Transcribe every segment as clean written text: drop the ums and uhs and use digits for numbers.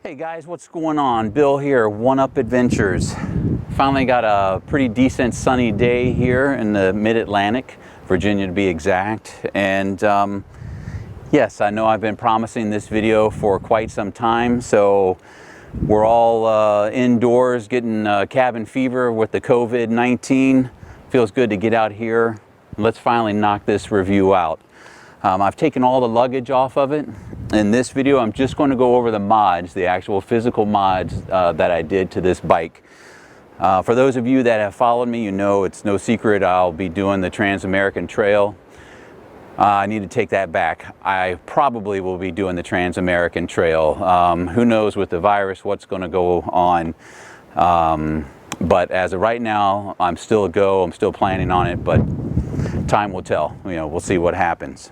Hey guys, what's going on? Bill here, One Up Adventures. Finally got a pretty decent sunny day here in the mid-Atlantic, Virginia to be exact. And yes, I know I've been promising this video for quite some time, so we're all indoors getting cabin fever with the COVID-19. Feels good to get out here. Let's finally knock this review out. I've taken all the luggage off of it. In this video, I'm just going to go over the mods, the actual physical mods that I did to this bike. For those of you that have followed me, you know it's no secret I'll be doing the Trans-American Trail. I need to take that back. I probably will be doing the Trans-American Trail. Who knows with the virus what's going to go on. But as of right now, I'm still a go. I'm still planning on it, but time will tell. You know, we'll see what happens.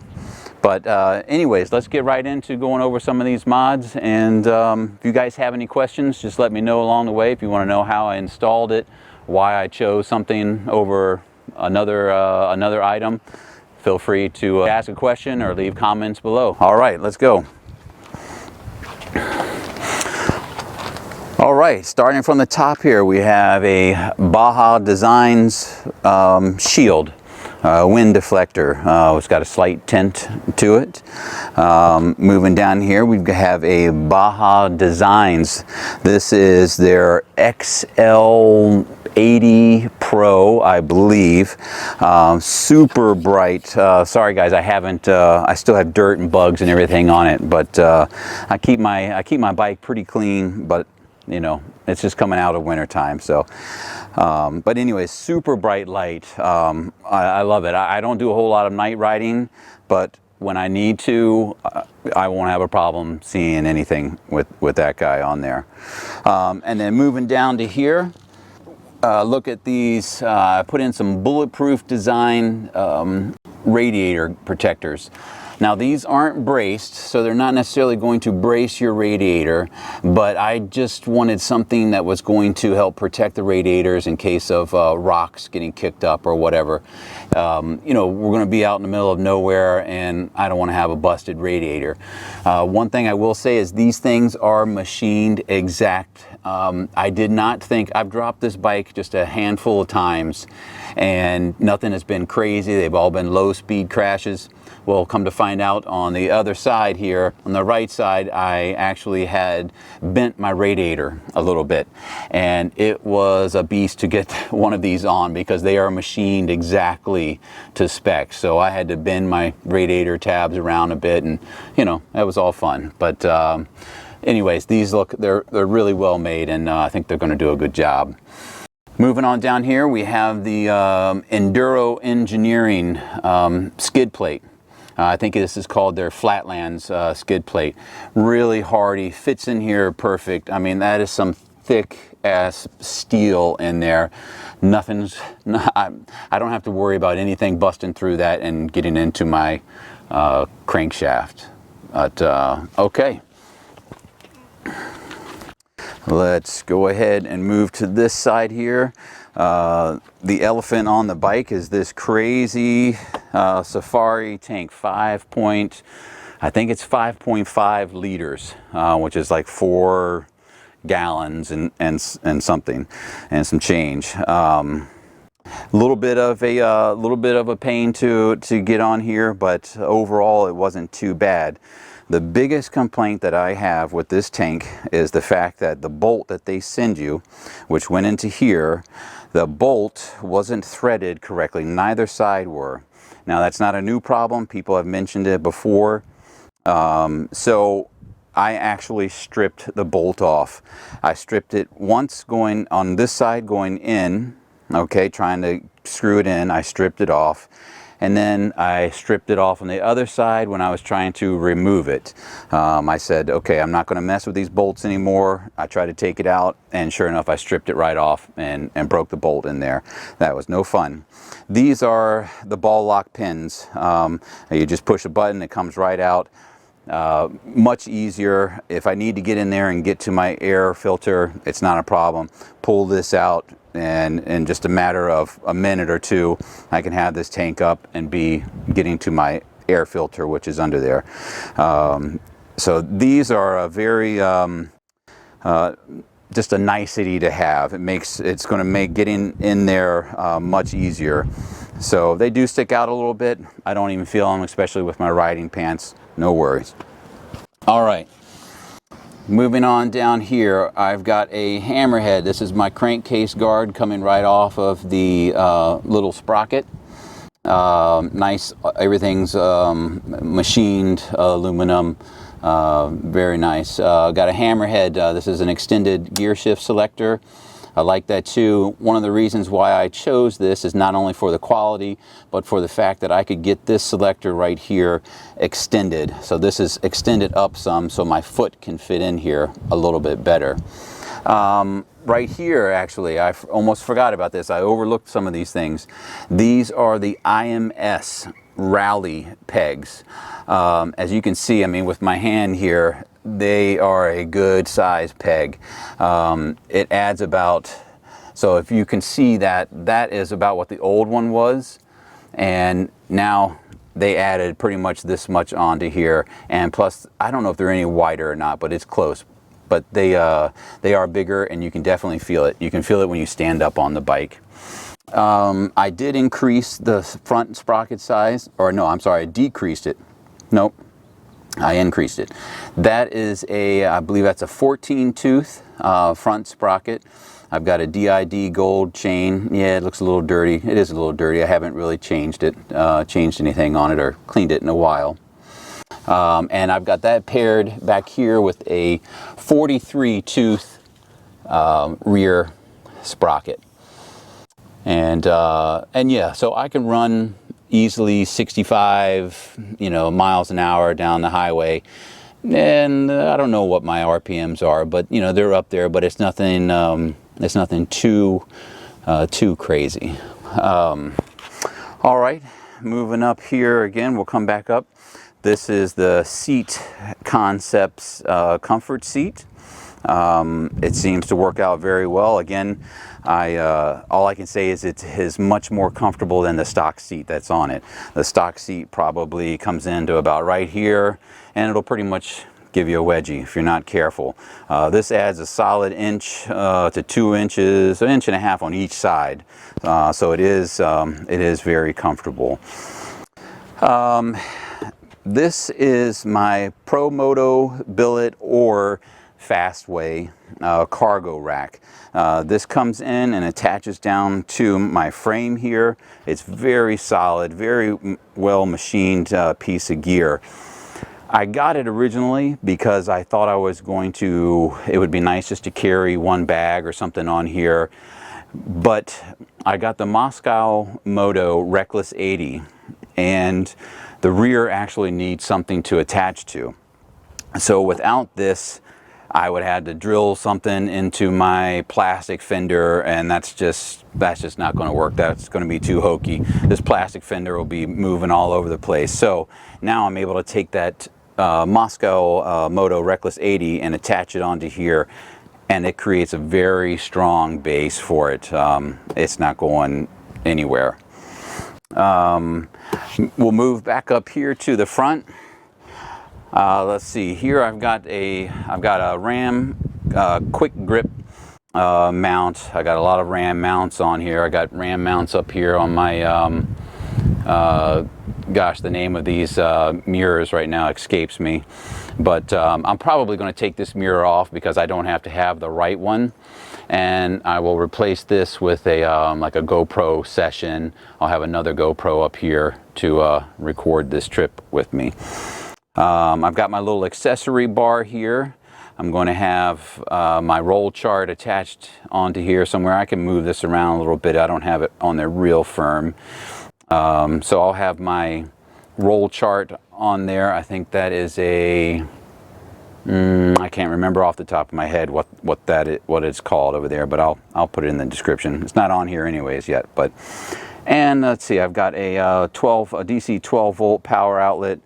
But anyways, let's get right into going over some of these mods. And if you guys have any questions, just let me know along the way. If you want to know how I installed it, why I chose something over another item, feel free to ask a question or leave comments below. All right, let's go. All right, starting from the top here, we have a Baja Designs shield. Wind deflector. It's got a slight tint to it. Moving down here, we have a Baja Designs. This is their XL80 Pro, I believe. Super bright. Sorry guys, I still have dirt and bugs and everything on it, but I keep my bike pretty clean, but you know, it's just coming out of winter time. So but anyways, super bright light. I love it. I don't do a whole lot of night riding, but when I need to, I won't have a problem seeing anything with that guy on there. And then moving down to here, look at these. I put in some bulletproof design radiator protectors. Now these aren't braced, so they're not necessarily going to brace your radiator, but I just wanted something that was going to help protect the radiators in case of rocks getting kicked up or whatever. You know, we're going to be out in the middle of nowhere and I don't want to have a busted radiator. One thing I will say is these things are machined exact. I did not think, I've dropped this bike just a handful of times and nothing has been crazy. They've all been low speed crashes. Well, come to find out on the other side here, on the right side, I actually had bent my radiator a little bit. And it was a beast to get one of these on because they are machined exactly to spec. So I had to bend my radiator tabs around a bit and, you know, that was all fun. But anyways, these they're really well made and I think they're going to do a good job. Moving on down here, we have the Enduro Engineering skid plate. I think this is called their Flatlands skid plate. Really hardy, fits in here perfect. I mean, that is some thick ass steel in there. I don't have to worry about anything busting through that and getting into my crankshaft. But okay. Let's go ahead and move to this side here. The elephant on the bike is this crazy Safari tank, I think it's 5.5 liters, which is like 4 gallons and something, and some change. Little bit of a pain to get on here, but overall it wasn't too bad. The biggest complaint that I have with this tank is the fact that the bolt that they send you, which went into here, the bolt wasn't threaded correctly. Neither side were. Now that's not a new problem. People have mentioned it before. So I actually stripped the bolt off. I stripped it once going on this side going in, okay, trying to screw it in. I stripped it off. And then I stripped it off on the other side when I was trying to remove it. I said, okay, I'm not going to mess with these bolts anymore. I tried to take it out, and sure enough, I stripped it right off and broke the bolt in there. That was no fun. These are the ball lock pins. You just push a button, it comes right out. Much easier. If I need to get in there and get to my air filter, it's not a problem. Pull this out, and in just a matter of a minute or two, I can have this tank up and be getting to my air filter, which is under there. So these are a very just a nicety to have. It's going to make getting in there much easier. So they do stick out a little bit. I don't even feel them, especially with my riding pants. No worries. All right. Moving on down here, I've got a hammerhead. This is my crankcase guard coming right off of the little sprocket. Nice, everything's machined aluminum, very nice. Got a hammerhead. This is an extended gear shift selector. I like that too. One of the reasons why I chose this is not only for the quality, but for the fact that I could get this selector right here extended. So this is extended up some, so my foot can fit in here a little bit better. Right here, actually, I almost forgot about this. I overlooked some of these things. These are the IMS rally pegs. As you can see, I mean, with my hand here, they are a good size peg. It adds about, so if you can see that, that is about what the old one was, and now they added pretty much this much onto here, and plus, I don't know if they're any wider or not, but it's close. But they are bigger, and you can definitely feel it. You can feel it when you stand up on the bike. I did increase the front sprocket size, or no, I'm sorry, I decreased it. Nope, I increased it. That is I believe that's a 14 tooth front sprocket. I've got a DID gold chain. Yeah, it looks a little dirty. It is a little dirty. I haven't really changed it, changed anything on it or cleaned it in a while. And I've got that paired back here with a 43 tooth rear sprocket. And yeah, so I can run easily 65, miles an hour down the highway. And I don't know what my RPMs are, but they're up there, but it's nothing too crazy. All right, moving up here again, we'll come back up. This is the Seat Concepts comfort seat. It seems to work out very well. Again, all I can say is it is much more comfortable than the stock seat that's on it. The stock seat probably comes into about right here, and it'll pretty much give you a wedgie if you're not careful. This adds a solid inch to 2 inches, an inch and a half on each side. So it is very comfortable. This is my ProMoto billet or Fastway cargo rack. This comes in and attaches down to my frame here. It's very solid, very well machined piece of gear. I got it originally because I thought it would be nice just to carry one bag or something on here. But I got the Moscow Moto Reckless 80, and the rear actually needs something to attach to. So without this, I would have to drill something into my plastic fender, and that's just not going to work. That's going to be too hokey. This plastic fender will be moving all over the place. So now I'm able to take that Moscow Moto Reckless 80 and attach it onto here, and it creates a very strong base for it. It's not going anywhere. We'll move back up here to the front. Let's see, here I've got a Ram quick grip mount. I got a lot of Ram mounts on here. I got Ram mounts up here on my gosh, the name of these mirrors right now escapes me, but I'm probably going to take this mirror off because I don't have to have the right one, and I will replace this with a like a GoPro session. I'll have another GoPro up here to record this trip with me. I've got my little accessory bar here. I'm going to have my roll chart attached onto here somewhere. I can move this around a little bit. I don't have it on there real firm. So I'll have my roll chart on there. I think that is a, I can't remember off the top of my head what it's called over there, but I'll put it in the description. It's not on here anyways yet, but, and let's see, I've got a DC 12 volt power outlet.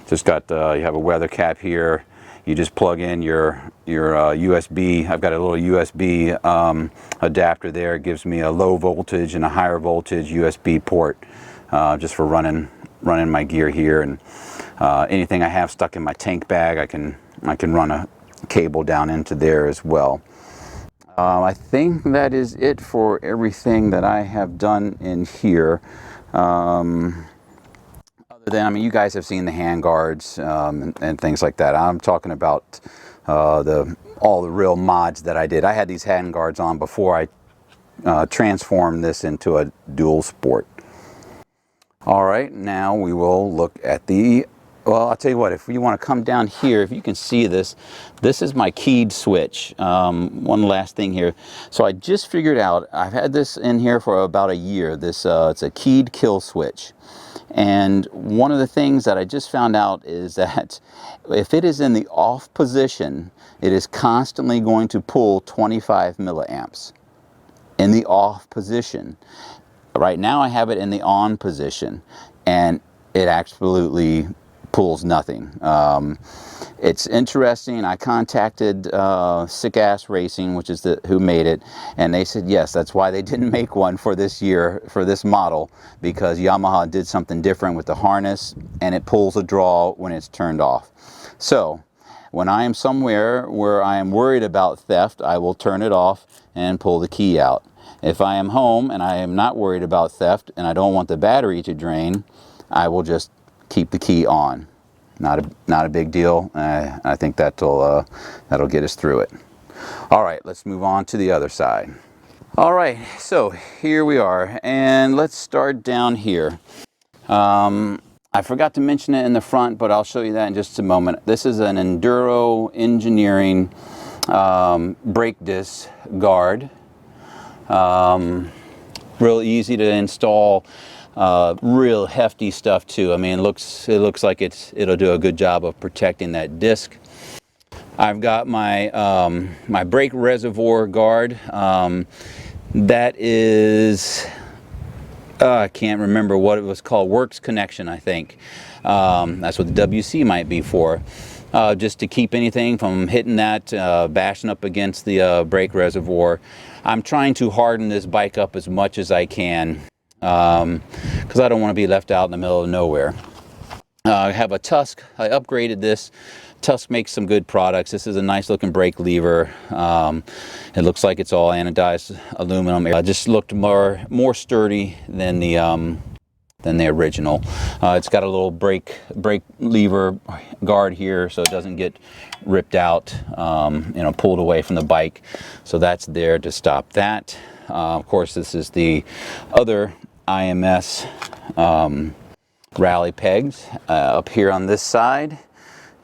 Just got you have a weather cap here. You just plug in your USB. I've got a little USB adapter there. It gives me a low voltage and a higher voltage USB port just for running my gear here, and anything I have stuck in my tank bag, I can run cable down into there as well. I think that is it for everything that I have done in here. Other than, I mean, you guys have seen the hand guards and things like that. I'm talking about all the real mods that I did. I had these hand guards on before I transformed this into a dual sport. All right, now we will look at the, well, I'll tell you what, if you want to come down here, if you can see this, this is my keyed switch. One last thing here. So I just figured out, I've had this in here for about a year. This it's a keyed kill switch. And one of the things that I just found out is that if it is in the off position, it is constantly going to pull 25 milliamps in the off position. Right now I have it in the on position, and it absolutely pulls nothing. It's interesting. I contacted Sick Ass Racing, which is who made it, and they said yes, that's why they didn't make one for this year, for this model, because Yamaha did something different with the harness, and it pulls a draw when it's turned off. So when I am somewhere where I am worried about theft, I will turn it off and pull the key out. If I am home and I am not worried about theft and I don't want the battery to drain, I will just keep the key on. Not a big deal. I think that'll get us through it. All right, let's move on to the other side. All right, so here we are, and let's start down here. I forgot to mention it in the front, but I'll show you that in just a moment. This is an Enduro Engineering brake disc guard. Real easy to install, real hefty stuff too. I mean, it looks like it'll do a good job of protecting that disc. I've got my my brake reservoir guard. That is, I can't remember what it was called. Works connection, I think. That's what the WC might be for. Just to keep anything from hitting that, bashing up against the brake reservoir. I'm trying to harden this bike up as much as I can because I don't want to be left out in the middle of nowhere. I have a Tusk. I upgraded this. Tusk makes some good products. This is a nice looking brake lever. It looks like it's all anodized aluminum. It just looked more sturdy than the original. It's got a little brake lever guard here so it doesn't get ripped out, you know, pulled away from the bike. So that's there to stop that. Of course, this is the other IMS rally pegs up here on this side.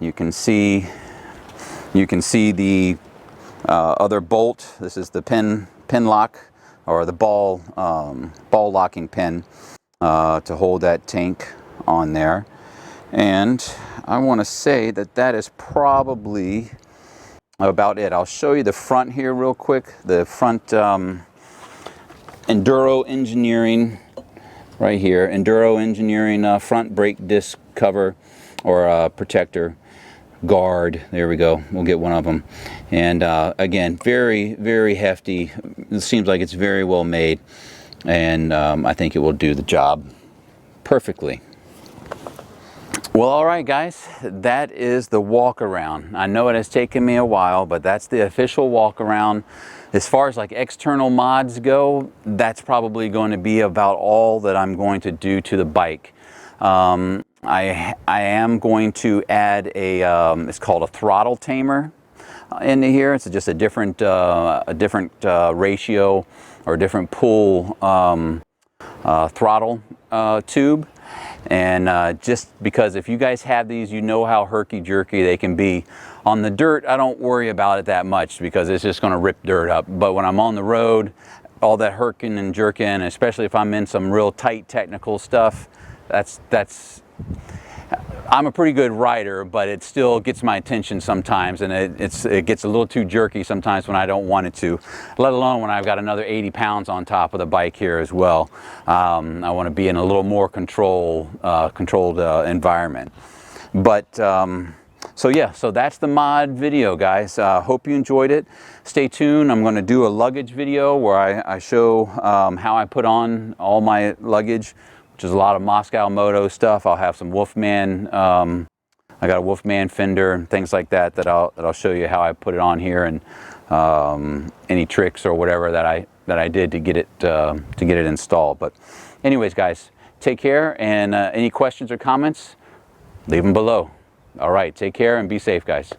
You can see the other bolt. This is the pin lock, or the ball locking pin to hold that tank on there. And I want to say that is probably about it. I'll show you the front here real quick. The front Enduro Engineering right here. Enduro Engineering front brake disc cover or protector guard. There we go. We'll get one of them. And again, very, very hefty. It seems like it's very well made. And I think it will do the job perfectly. Well, all right, guys, that is the walk around. I know it has taken me a while, but that's the official walk around. As far as like external mods go, that's probably going to be about all that I'm going to do to the bike. I am going to add a it's called a throttle tamer into here. It's just a different ratio or different pull throttle tube. And just because if you guys have these, you know how herky-jerky they can be. On the dirt, I don't worry about it that much because it's just going to rip dirt up. But when I'm on the road, all that herking and jerking, especially if I'm in some real tight technical stuff, I'm a pretty good rider, but it still gets my attention sometimes, and it gets a little too jerky sometimes when I don't want it to, let alone when I've got another 80 pounds on top of the bike here as well. I want to be in a little more controlled environment. But so yeah, so that's the mod video, guys. Hope you enjoyed it. Stay tuned. I'm going to do a luggage video where I show how I put on all my luggage, which is a lot of Moscow Moto stuff. I'll have some Wolfman I got a Wolfman fender and things like that that I'll show you how I put it on here, and any tricks or whatever that I did to get it installed. But anyways, guys, take care, and any questions or comments, leave them below. All right, take care and be safe, guys.